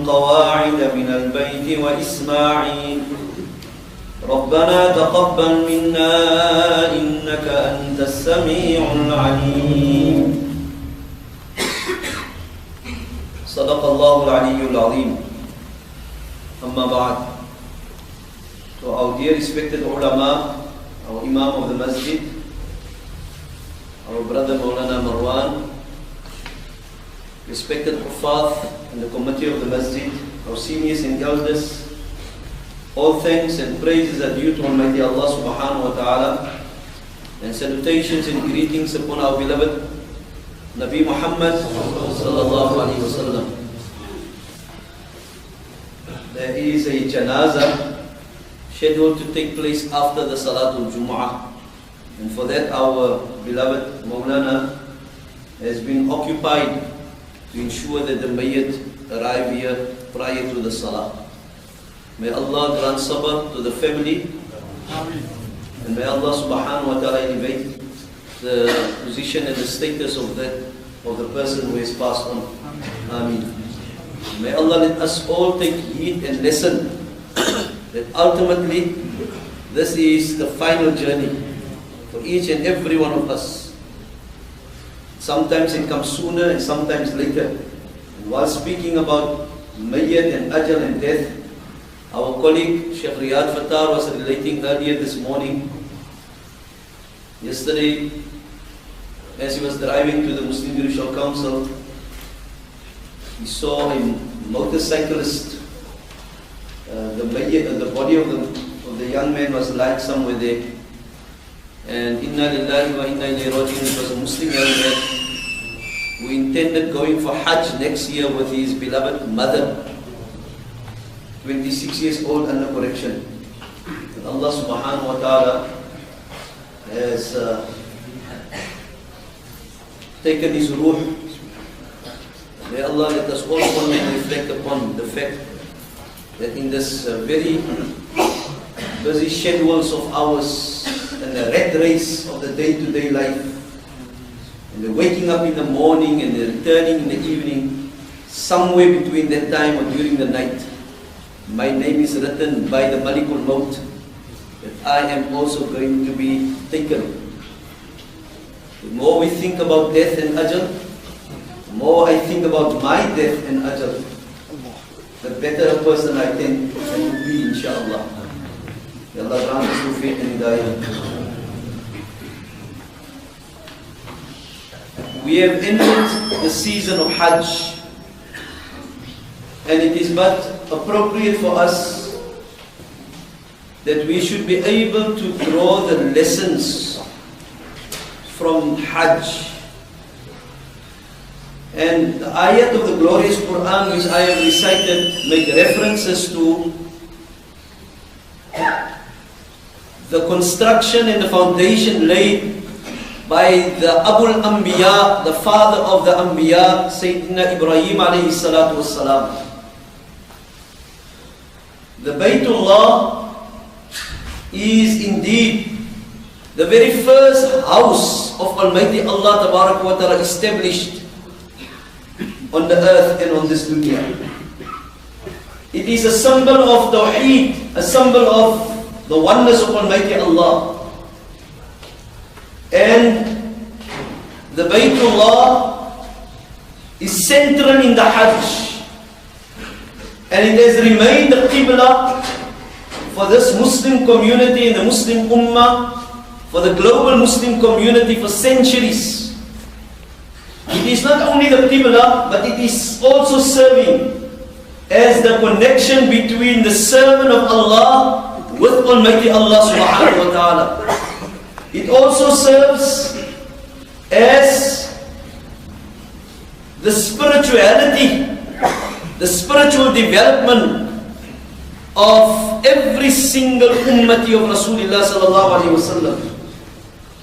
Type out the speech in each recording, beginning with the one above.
القواعد من البيت وإسماعيل ربنا تقبل منا إنك أنت السميع العليم صدق الله العلي العظيم. أما بعد. So our dear respected ulama, our Imam of the Masjid, our brother Moulana Marwan, respected Huffaz and the committee of the Masjid, our seniors and elders, all thanks and praises are due to Almighty Allah subhanahu wa ta'ala, and salutations and greetings upon our beloved Nabi Muhammad sallallahu alayhi wa sallam. There is a janazah scheduled to take place after the Salatul JUMU'AH, and for that our beloved Moulana has been occupied to ensure that the mayyit arrive here prior to the Salah. May Allah grant sabr to the family, and may Allah subhanahu wa ta'ala elevate the position and the status of the person who has passed on. Ameen. May Allah let us all take heed and lesson that ultimately this is the final journey for each and every one of us. Sometimes it comes sooner and sometimes later. And while speaking about mayyat and ajal and death, our colleague Sheikh Riyad Fattar was relating earlier this morning. Yesterday, as he was driving to the Muslim Judicial Council, he saw a motorcyclist. The mayyat and the body of the young man was lying somewhere there. And inna lillahi wa inna ilayhi raji'un. It was a Muslim young man who intended going for Hajj next year with his beloved mother, 26 years old under correction. And Allah subhanahu wa ta'ala has taken his ruh. May Allah let us all reflect upon the fact that in this very busy schedules of ours and the rat race of the day-to-day life, and the waking up in the morning and the returning in the evening, somewhere between that time or during the night, my name is written by the Malikul Maut that I am also going to be taken. The more we think about death and ajal, the more I think about my death and ajal, the better a person I can be, inshallah. May Allah grant us tawfiq and hidayah. We have entered the season of Hajj, and it is but appropriate for us that we should be able to draw the lessons from Hajj. And the ayat of the glorious Quran which I have recited make references to the construction and the foundation laid by the Abul Anbiya, the father of the Anbiya, Sayyidina Ibrahim alayhi salatu wassalam. The Baytullah is indeed the very first house of Almighty Allah Tabarak wa Ta'ala established on the earth and on this dunya. It is a symbol of Tawheed, a symbol of the oneness of Almighty Allah. And the Baytullah is central in the Hajj, and it has remained the Qibla for this Muslim community and the Muslim Ummah, for the global Muslim community for centuries. It is not only the Qibla, but it is also serving as the connection between the servant of Allah with Almighty Allah subhanahu wa ta'ala. It also serves as the spirituality, the spiritual development of every single ummati of Rasulullah sallallahu alaihi wasallam.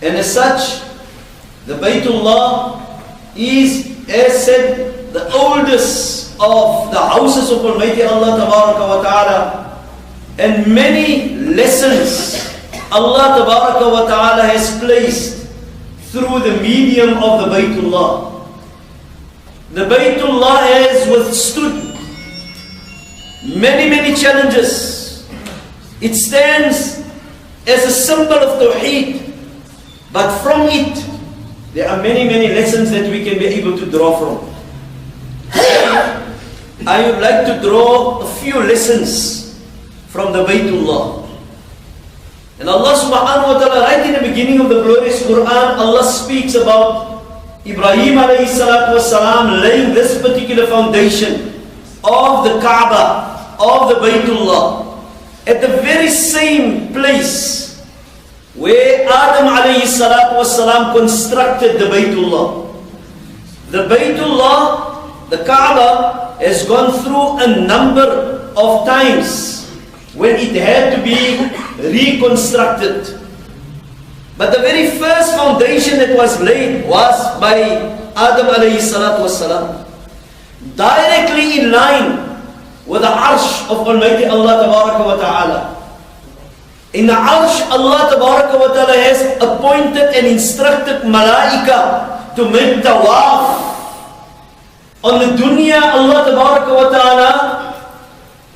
And as such, the Baytullah is, as said, the oldest of the houses of Almighty Allah Tabaraka wa Ta'ala, and many lessons Allah Tabaraka wa Ta'ala has placed through the medium of the Baytullah. The Baytullah has withstood many challenges. It stands as a symbol of Tawheed, but from it, there are many lessons that we can be able to draw from. I would like to draw a few lessons from the Baytullah. And Allah subhanahu wa ta'ala, right in the beginning of the glorious Quran, Allah speaks about Ibrahim alayhi salatu wasalam laying this particular foundation of the Kaaba, of the Baytullah, at the very same place where Adam alayhi salatu wasalam constructed the Baytullah. The Baytullah, the Kaaba, has gone through a number of times when it had to be reconstructed. But the very first foundation that was laid was by Adam alayhi salatu wasalam, directly in line with the arsh of Almighty Allah tabaraka wa ta'ala. In the arsh, Allah tabaraka wa ta'ala has appointed and instructed malaika to make tawaf. On the dunya, Allah tabaraka wa ta'ala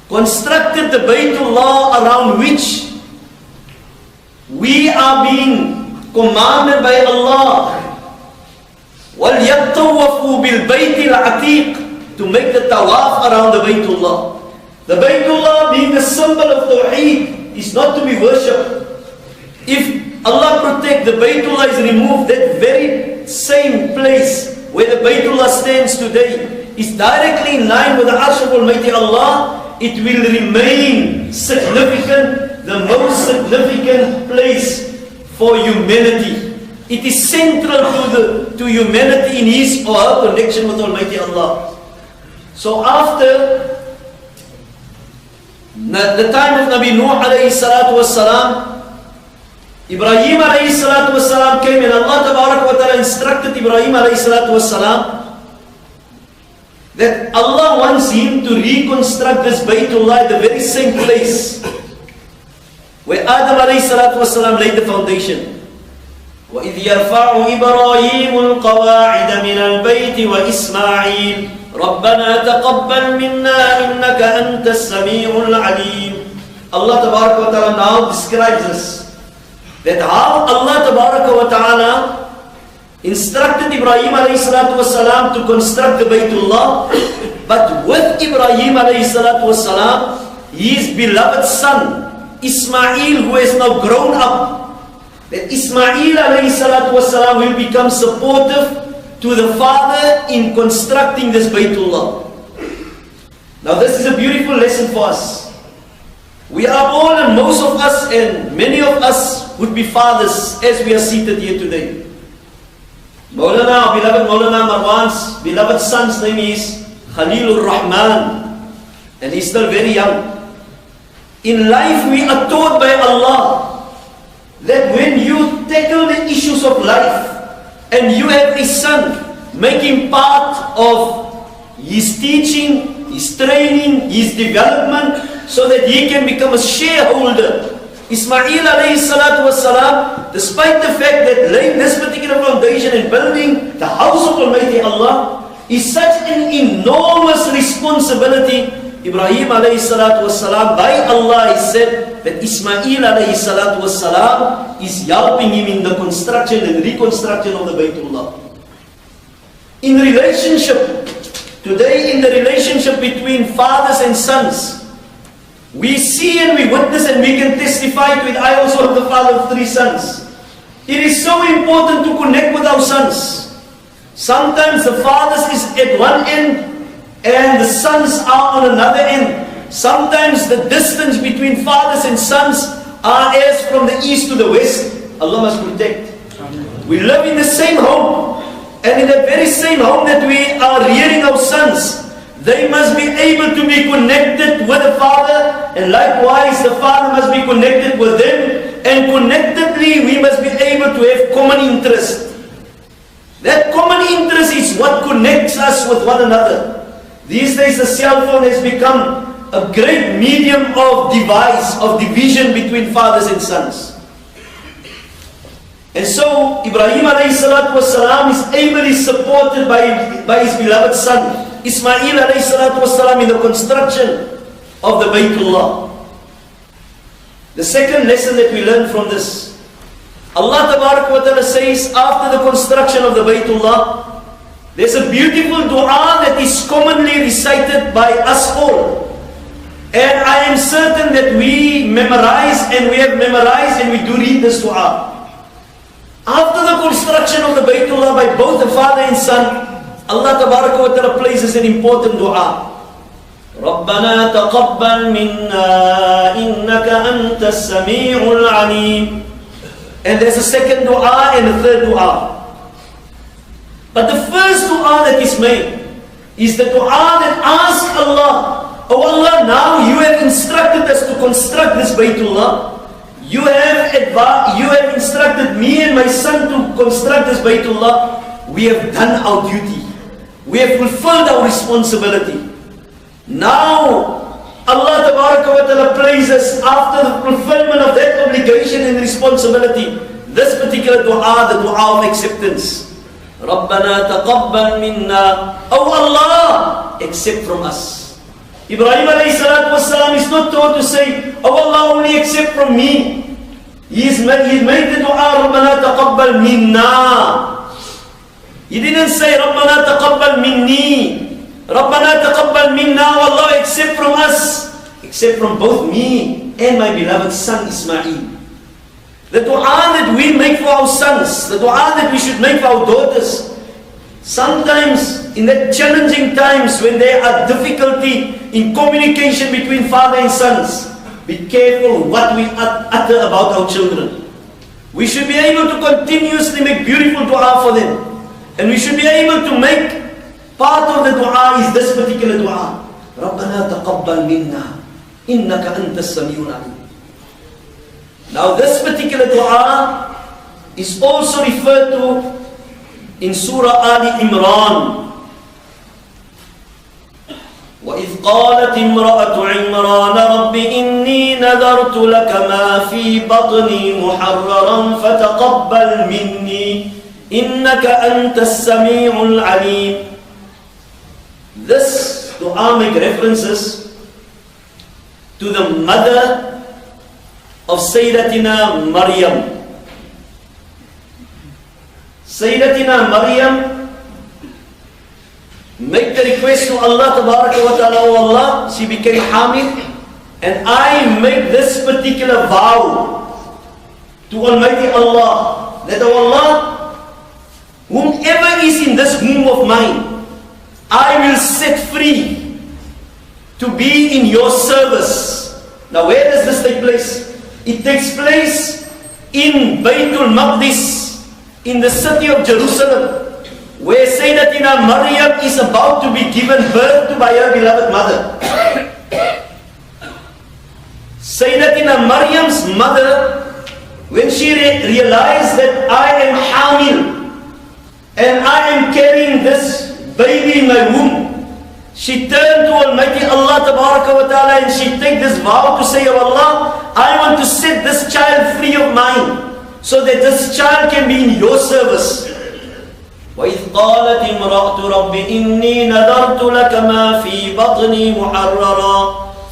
constructed the Baytullah around which we are being commanded by Allah, وَلْيَطَّوَّفُوا بِالْبَيْتِ الْعَتِيقِ, to make the tawaf around the Baytullah. The Baytullah, being a symbol of Tawheed, is not to be worshipped. If Allah protect, the Baytullah is removed, that very same place where the Baytullah stands today is directly in line with the arsh of Almighty Allah. It will remain significant, the most significant place for humanity. It is central to humanity in his or her connection with Almighty Allah. So after the time of Nabi Nuh alayhi salatu wassalam, Ibrahim alayhi salatu wassalam came, and Allah tabarak wa ta'ala instructed Ibrahim alayhi salatu wassalam that Allah wants him to reconstruct this Baytullah at the very same place where Adam alayhi salatu wasalam laid the foundation. وَإِذْ يَرْفَعُ إِبْرَاهِيمُ الْقَوَاعِدَ مِنَ الْبَيْتِ وَإِسْمَاعِيلُ رَبَّنَا تَقَبَّلْ مِنَّا إِنَّكَ أَنْتَ السَّمِيعُ الْعَلِيمُ. Allah tabaraka wa ta'ala now describes us, that how Allah tabaraka wa ta'ala instructed Ibrahim alayhi salatu wasalam to construct the Baytullah, but with Ibrahim alayhi salatu wasalam, his beloved son Ismail, who has now grown up, that Ismail alayhi salatu wasalam will become supportive to the father in constructing this Baytullah. Now this is a beautiful lesson for us. We are all, and most of us and many of us would be fathers as we are seated here today. Moulana, our beloved Moulana Marwan's beloved son's name is Khalilur Rahman, and he's still very young. In life we are taught by Allah that when you tackle the issues of life and you have a son, make him part of his teaching, his training, his development, so that he can become a shareholder. Ismail alayhi salatu wassalam, despite the fact that laying this particular foundation and building the house of Almighty Allah is such an enormous responsibility, Ibrahim alayhi salatu wassalam, by Allah is said that Ismail alayhi salatu wassalam is helping him in the construction and reconstruction of the Baytullah. In relationship, today in the relationship between fathers and sons, we see and we witness and we can testify to it. I also have the father of 3 sons. It is so important to connect with our sons. Sometimes the fathers is at one end and the sons are on another end. Sometimes the distance between fathers and sons are as from the east to the west. Allah must protect. We live in the same home, and in the very same home that we are rearing our sons, they must be able to be connected with the father, and likewise the father must be connected with them, and connectedly we must be able to have common interest. That common interest is what connects us with one another. These days the cell phone has become a great medium of device, of division between fathers and sons. And so Ibrahim alayhi salatu wasalam is ably supported by his beloved son Ismail alayhi salatu wasalam in the construction. of the Baytullah. The second lesson that we learn from this, Allah Ta'ala says after the construction of the Baytullah, there's a beautiful dua that is commonly recited by us all. And I am certain that we memorize and we have memorized and we do read this dua. After the construction of the Baytullah by both the father and son, Allah Ta'ala places an important dua. رَبَّنَا تَقَبَّلْ مِنَّا إِنَّكَ أَنْتَ السَّمِيعُ الْعَلِيمُ. And there's a second dua and a third dua. But the first dua that is made is the dua that asks Allah, oh Allah, now you have instructed us to construct this Baytullah. You have instructed me and my son to construct this Baytullah. We have done our duty. We have fulfilled our responsibility. Now, Allah Ta'ala praises after the fulfillment of that obligation and responsibility, this particular dua, the dua of acceptance. رَبَّنَا تَقَبَّلْ مِنَّا. Oh Allah, accept from us. Ibrahim alayhi salatu wasalam is not told to say, oh Allah, only accept from me. He made the dua, رَبَّنَا تَقَبَّلْ مِنَّا. He didn't say, رَبَّنَا تَقَبَّلْ مِنِّي. رَبَّنَا تَقَبَّلْ مِنَّا. Allah, accept from us. Accept from both me and my beloved son Ismail. The dua that we make for our sons, the dua that we should make for our daughters, sometimes in the challenging times when there are difficulty in communication between father and sons, be careful what we utter about our children. We should be able to continuously make beautiful dua for them. And we should be able to make part of the dua is this particular dua. رَبَّنَا تَقَبَّلْ مِنَّا إِنَّكَ أَنْتَ السَّمِيعُ الْعَلِيمُ. Now this particular dua is also referred to in Surah Ali Imran. وَإِذْ قَالَتِ امْرَأَةُ عِمْرَانَ رَبِّ إِنِّي نَذَرْتُ لَكَ مَا فِي بَطْنِي مُحَرَّرًا فَتَقَبَّلْ مِنِّي إِنَّكَ أَنْتَ السَّمِيعُ الْعَلِيمُ. This dua makes references to the mother of Sayyidatina Maryam. Sayyidatina Maryam make the request to Allah Ta'ala, oh Allah, she became hamid, and I make this particular vow to Almighty Allah, that oh Allah, whomever is in this womb of mine, I will set free to be in your service. Now where does this take place? It takes place in Baytul Maqdis, in the city of Jerusalem, where Sayyidatina Maryam is about to be given birth to by her beloved mother. Sayyidatina Maryam's mother, when she realized that I am hamil and I am carrying this baby in my womb, she turned to Almighty Allah Ta'ala and she take this vow to say, oh Allah, I want to set this child free of mine, so that this child can be in your service. وَإِذْ قَالَتِ امْرَأَةُ رَبِّ إِنِّي نَذَرْتُ لَكَ مَا فِي بَطْنِي مُحَرَّرًا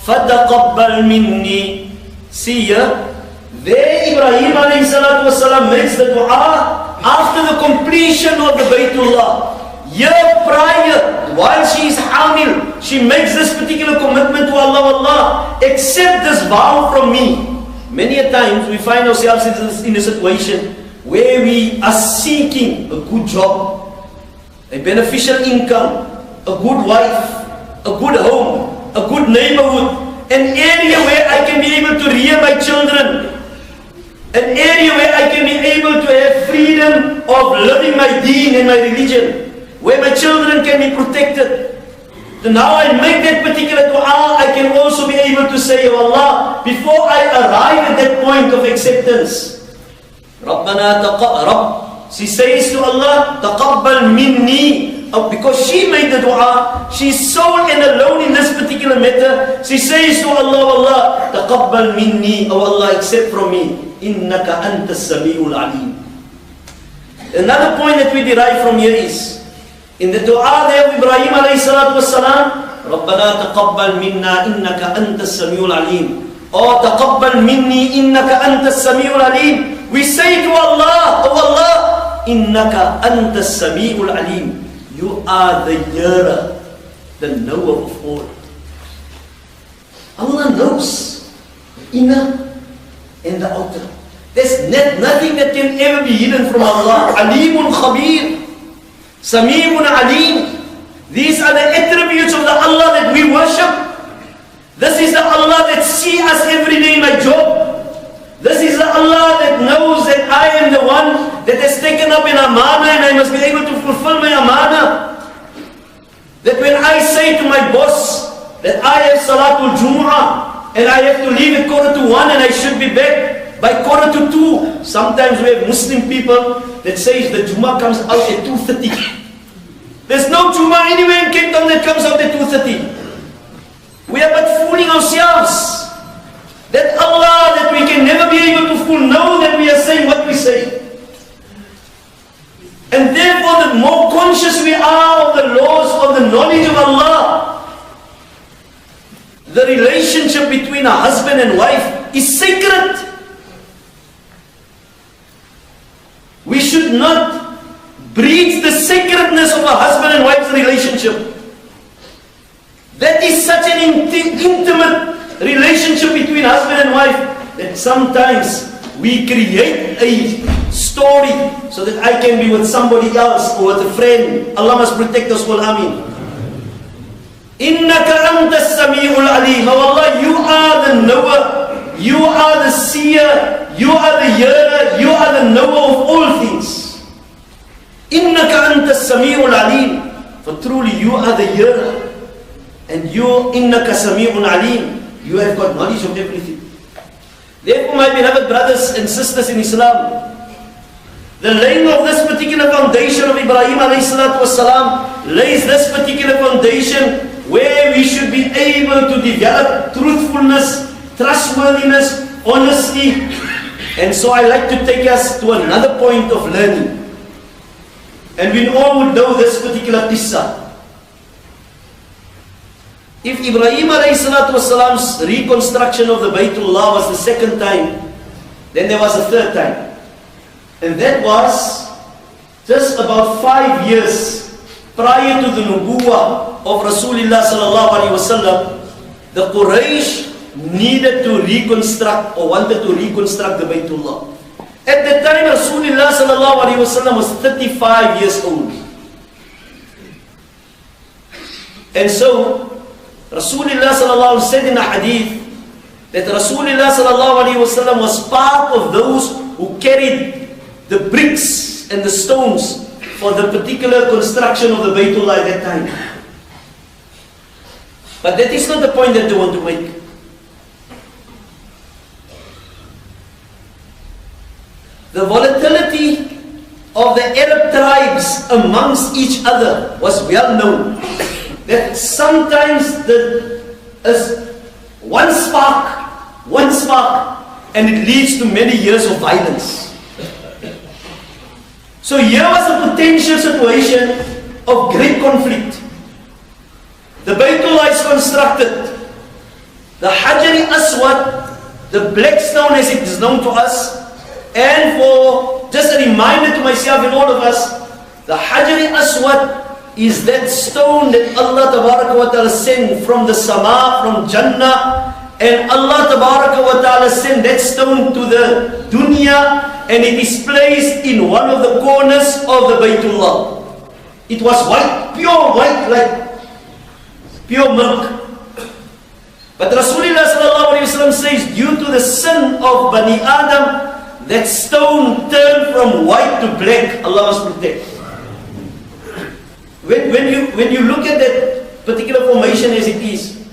فَتَقَبَّلْ مِنِّي. See here, there Ibrahim alayhi salatu wasalam makes the dua after the completion of the Baytullah. Year prior, while she is hamil, she makes this particular commitment to Allah, Allah, accept this vow from me. Many a times we find ourselves in a situation where we are seeking a good job, a beneficial income, a good wife, a good home, a good neighborhood, an area where I can be able to rear my children, an area where I can be able to have freedom of living my deen and my religion, where my children can be protected. So now I make that particular dua, I can also be able to say, oh Allah, before I arrive at that point of acceptance, she says to Allah, taqabbal minni. Because she made the dua, she's sole and alone in this particular matter. She says to Allah, Allah, taqabbal minni, oh Allah, accept from me. Innaka anta as-sami'ul alim. Another point that we derive from here is, in the dua there of Ibrahim alayhi salatu wasalam, رَبَّنَا تَقَبَّلْ مِنَّا إِنَّكَ أَنْتَ السَّمِيعُ الْعَلِيمُ. Or تَقَبَّلْ مِنِّي إِنَّكَ أَنْتَ السَّمِيعُ الْعَلِيمُ. We say to Allah, oh Allah, إِنَّكَ أَنْتَ السَّمِيعُ الْعَلِيمُ. You are the hearer, the knower of all. Allah knows the inner and the outer. There's nothing that can ever be hidden from Allah. Alimun Khabir, Sami'un Alim. These are the attributes of the Allah that we worship. This is the Allah that sees us every day in my job. This is the Allah that knows that I am the one that has taken up an amana and I must be able to fulfill my amana. That when I say to my boss that I have Salatul JUMU'AH and I have to leave at 1:45 and I should be back by 1:45. Sometimes we have Muslim people that says the Jummah comes out at 2:30. There's no Jummah anywhere in Cape Town that comes out at 2:30. We are but fooling ourselves. That Allah that we can never be able to fool know that we are saying what we say. And therefore the more conscious we are of the laws of the knowledge of Allah, the relationship between a husband and wife is sacred. We should not breach the sacredness of a husband and wife's relationship. That is such an intimate relationship between husband and wife that sometimes we create a story so that I can be with somebody else or with a friend. Allah must protect us all. Ameen. Innaka anta as-sami'ul alim. Oh Allah, you are the knower, you are the seer, you are the hearer, you are the knower of all things. Innaka anta as-sami'ul alim. For truly you are the hearer. And you, innaka sami'un alim. You have got knowledge of everything. Therefore, my beloved brothers and sisters in Islam, the laying of this particular foundation of Ibrahim alayhi salatu wasalam lays this particular foundation where we should be able to develop truthfulness, trustworthiness, honesty. And so I like to take us to another point of learning. And we all would know this particular qissa. If Ibrahim alayhi's reconstruction of the Baytullah was the second time, then there was a third time. And that was just about 5 years prior to the nubuwah of Rasulullah sallallahu alaihi wasallam. The Quraysh needed to reconstruct or wanted to reconstruct the Baytullah. At that time, Rasulullah sallallahu alaihi wasallam was 35 years old. And so Rasulullah sallallahu alaihi wasallam said in a hadith that Rasulullah sallallahu alaihi wasallam was part of those who carried the bricks and the stones for the particular construction of the Baytullah at that time. But that is not the point that they want to make. The volatility of the Arab tribes amongst each other was well known. That sometimes there is one spark, and it leads to many years of violence. So here was a potential situation of great conflict. The Baytullah is constructed. The Hajari Aswad, the black stone as it is known to us, and for just a reminder to myself and all of us, the Hajari Aswad is that stone that Allah Tabaraka wa Ta'ala sent from the Sama, from Jannah, and Allah Tabaraka wa Ta'ala sent that stone to the dunya, and it is placed in one of the corners of the Baytullah. It was white, pure white, like pure milk. But Rasulullah sallallahu alaihi wasallam says, due to the sin of Bani Adam, that stone turned from white to black. Allah must protect. When you look at that particular formation as it is,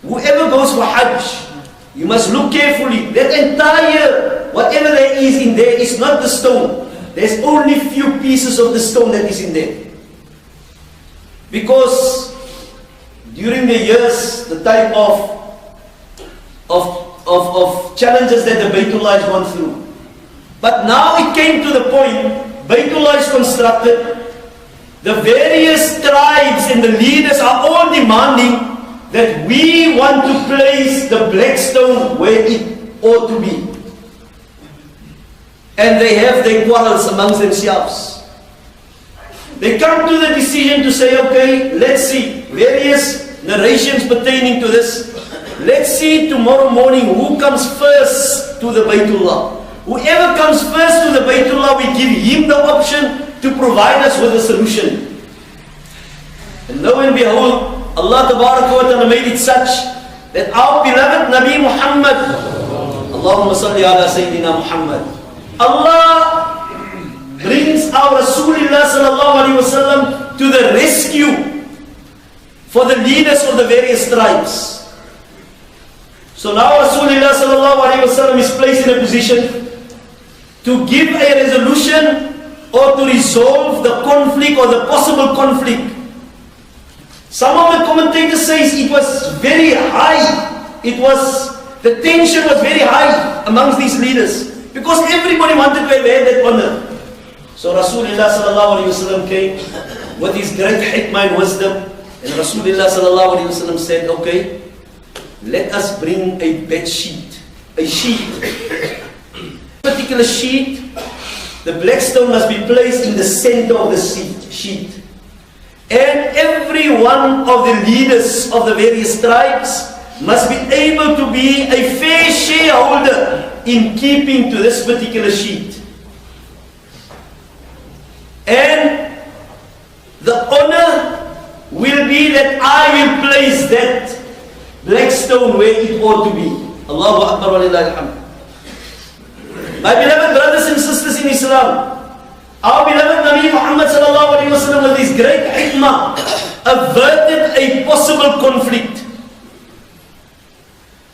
whoever goes for Hajj, you must look carefully. That entire, whatever there is in there is not the stone. There's only few pieces of the stone that is in there. Because during the years, the type of challenges that the Baytullah has gone through. But now it came to the point, Baytullah is constructed, the various tribes and the leaders are all demanding that we want to place the black stone where it ought to be. And they have their quarrels amongst themselves. They come to the decision to say, okay, let's see various narrations pertaining to this. Let's see tomorrow morning who comes first to the Baytullah. Whoever comes first to the Baytullah, we give him the option to provide us with a solution. And lo and behold, Allah Ta'ala made it such that our beloved Nabi Muhammad, Allahumma salli ala Sayyidina Muhammad, Allah brings our Rasulullah sallallahu alaihi wasallam to the rescue for the leaders of the various tribes. So now Rasulullah sallallahu alaihi wasallam is placed in a position to give a resolution or to resolve the conflict or the possible conflict. Some of the commentators say it was very high. The tension was very high amongst these leaders because everybody wanted to have that honor. So Rasulullah sallallahu alaihi wasallam came with his great hikmah and wisdom, and Rasulullah sallallahu alaihi wasallam said, okay, let us bring a bed sheet, a sheet. Particular sheet, the black stone must be placed in the center of the sheet. And every one of the leaders of the various tribes must be able to be a fair shareholder in keeping to this particular sheet. And the honor will be that I will place that black stone where it ought to be. Allahu Akbar wa lillahi alhamd. My beloved brothers and sisters in Islam, our beloved Nabi Muhammad sallallahu alaihi wasallam with his great hikmah averted a possible conflict.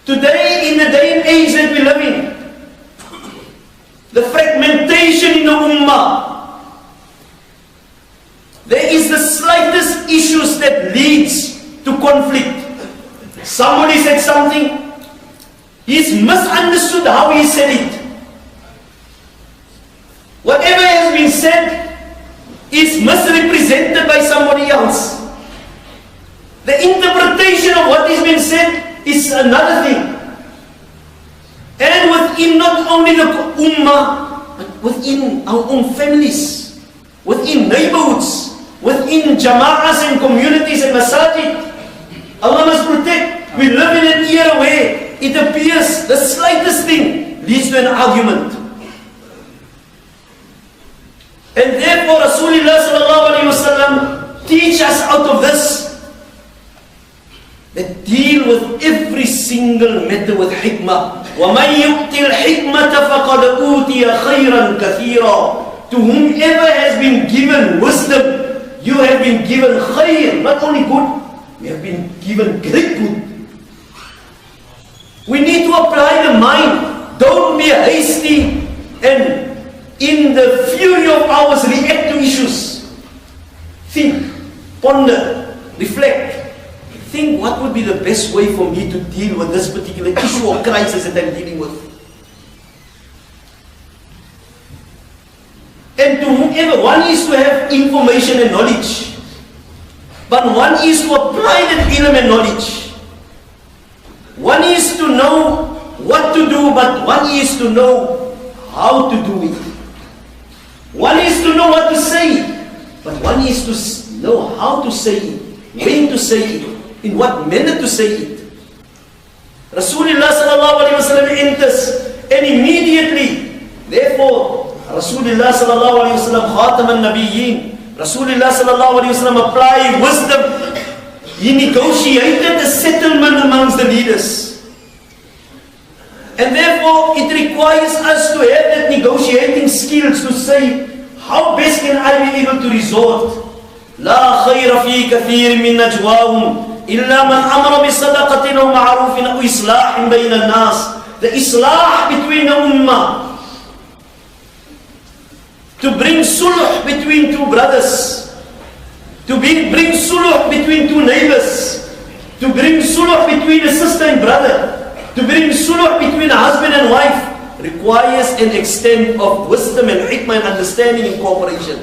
Today, in the day and age that we live in, the fragmentation in the ummah, there is the slightest issues that leads to conflict. Somebody said something, he's misunderstood how he said it. Whatever has been said is misrepresented by somebody else. The interpretation of what is being said is another thing. And within not only the ummah, but within our own families, within neighborhoods, within jama'ahs and communities and masajid, Allah must protect. We live in an era where it appears the slightest thing leads to an argument. And therefore Rasulullah sallallahu alaihi wasallam teach us out of this that deal with every single matter with hikmah. وَمَنْ يُؤْتِ الْحِكْمَةَ فَقَدْ أُوتِيَ خَيْرًا كَثِيرًا. To whomever has been given wisdom, you have been given khair, not only good, we have been given great good. We need to apply the mind. Don't be hasty and in the fury of hours react to issues. Think, ponder, reflect. Think what would be the best way for me to deal with this particular issue or crisis that I'm dealing with. And to whomever, one is to have information and knowledge, but one is to apply that ilm and knowledge. One is to know what to do, but one is to know how to do it. One is to know what to say, but one is to know how to say it, when to say it, in what manner to say it. Rasulullah sallallahu alaihi wasallam enters, and immediately, therefore, Rasulullah sallallahu alaihi wasallam khatam al-nabiyyin, Rasulullah sallallahu alaihi wasallam applied wisdom. He negotiated a settlement amongst the leaders. And therefore, it requires us to have that negotiating skills to say, how best can I be able to resort? لا خير في كثير من نجواهم إلا من أمر بصدقة أو معروف أو إصلاح بين الناس. The islah between the ummah, to bring sulh between two brothers, to bring sulh between two neighbors, to bring sulh between a sister and brother, to bring sulh between a husband and wife, requires an extent of wisdom and hikmah and understanding and cooperation.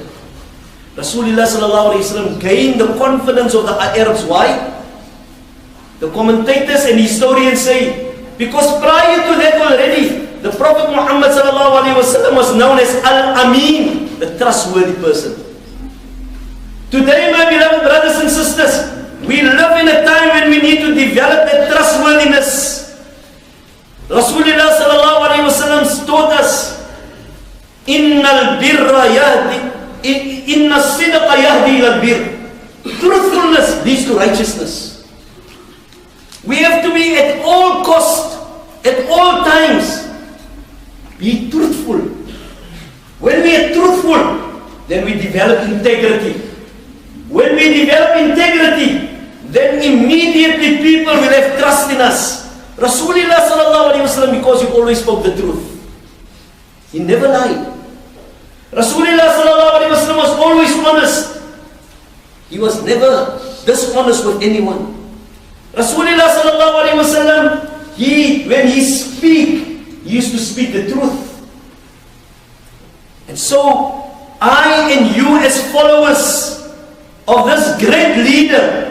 Rasulullah sallallahu alaihi wasallam gained the confidence of the Arabs. Why? The commentators and historians say, because prior to that already, the Prophet Muhammad ﷺ was known as Al-Amin, the trustworthy person. Today, my beloved brothers and sisters, we live in a time when we need to develop that trustworthiness. Rasulullah ﷺ taught us, Inna al-birra yahdi, Inna as-sidqa yahdi ila-al-birr. Truthfulness leads to righteousness. We have to be at all cost, at all times, be truthful. When we are truthful, then we develop integrity. When we develop integrity, then immediately people will have trust in us. Rasulullah ﷺ, because he always spoke the truth. He never lied. Rasulullah ﷺ was always honest. He was never dishonest with anyone. Rasulullah ﷺ, when he speak, he used to speak the truth. And so, I and you as followers of this great leader,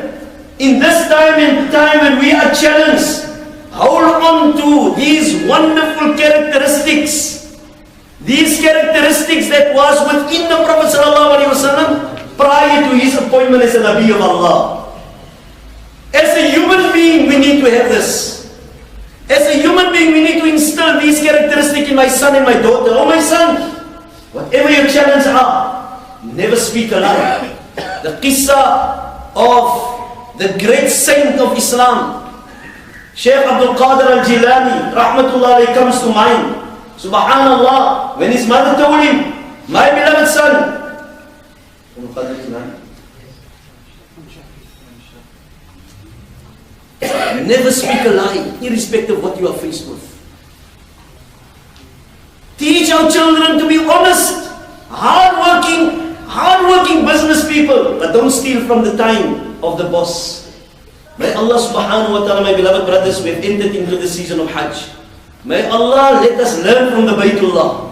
in this time and time when we are challenged, hold on to these wonderful characteristics. These characteristics that was within the Prophet ﷺ prior to his appointment as a Nabi of Allah. As a human being, we need to have this. As a human being, we need to instill these characteristics in my son and my daughter. Oh my son, whatever your challenges are, never speak a lie. The qissa of the great saint of Islam, Shaykh Abdul Al-Jilani, rahmatullah alayhi, comes to mind. Subhanallah, when his mother told him, my beloved son, never speak a lie, irrespective of what you are faced with. Teach our children to be honest, hardworking business people, but don't steal from the time of the boss. May Allah subhanahu wa ta'ala, my beloved brothers, we have entered into the season of Hajj. May Allah let us learn from the Baytullah.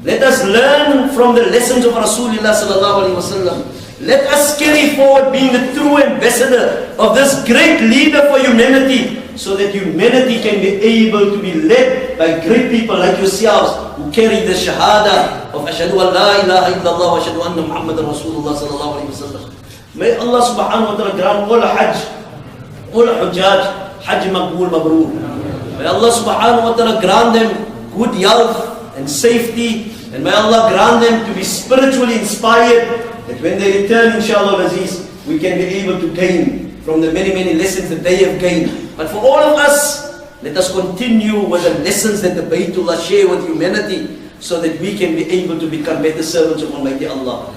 Let us learn from the lessons of Rasulullah sallallahu alaihi wasallam. Let us carry forward being the true ambassador of this great leader for humanity, so that humanity can be able to be led by great people like yourselves who carry the shahada of Ashhadu an la ilaha illallah wa Ashhadu anna Muhammadan Rasulullah sallallahu alaihi wasallam. May Allah subhanahu wa ta'ala grant all Hajj, all Hujjaj, Hajj Maqbool Mabrur. May Allah subhanahu wa ta'ala grant them good health and safety, and may Allah grant them to be spiritually inspired, that when they return, inshallah Aziz, we can be able to gain from the many, many lessons that they have gained. But for all of us, let us continue with the lessons that the Baytullah share with humanity, so that we can be able to become better servants of Almighty Allah.